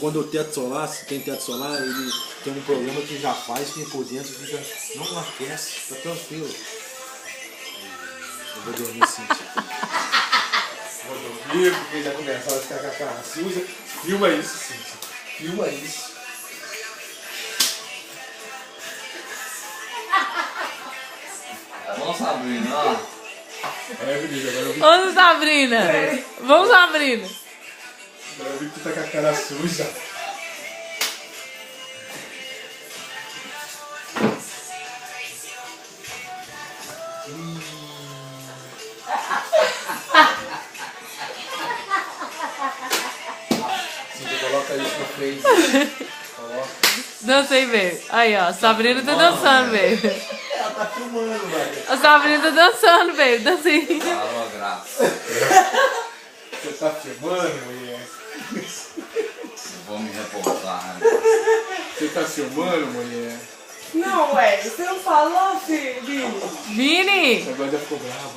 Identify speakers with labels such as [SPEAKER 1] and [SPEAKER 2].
[SPEAKER 1] quando o teto solar, se tem teto solar, ele tem um problema que já faz que por dentro fica, não aquece, tá tranquilo. Eu vou dormir sim. Vou dormir porque já começaram a ficar com a cara suja. Filma isso, Cíntia. Filma isso.
[SPEAKER 2] Vamos, Sabrina, ó.
[SPEAKER 1] Beleza, agora eu vi.
[SPEAKER 3] Vamos, Sabrina. Vamos, Sabrina.
[SPEAKER 1] Agora eu vi que tu tá com a cara suja. Cíntia, coloca isso no Face. Coloca.
[SPEAKER 3] Dança aí, velho. Aí, ó. Sabrina tá dançando, velho.
[SPEAKER 1] Ela tá filmando, velho.
[SPEAKER 3] A Sabrina tá dançando, velho. Dança aí.
[SPEAKER 2] Parou a graça.
[SPEAKER 1] Você tá filmando, mulher?
[SPEAKER 2] Vou me reportar.
[SPEAKER 1] Você tá filmando, mulher?
[SPEAKER 4] Não, ué, você não falou, filho?
[SPEAKER 3] Vini!
[SPEAKER 1] Agora já ficou bravo.